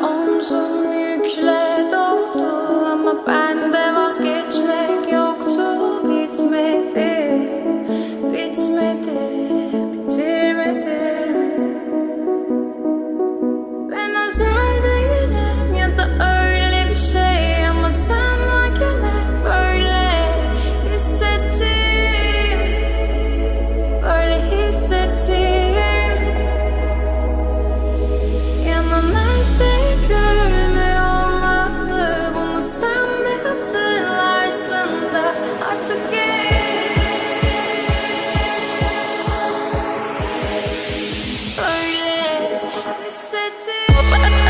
Omzum yükle doldu ama bende vazgeçmek yoktu. Bitmedi, bitmedi, bitirmedim. Ben özel değilim ya da öyle bir şey, ama sen varken hep böyle hissettim, böyle hissettim. Yanan her şey görünmüyor olmalı, bunu sen de hatırlarsın da artık böyle hissettim.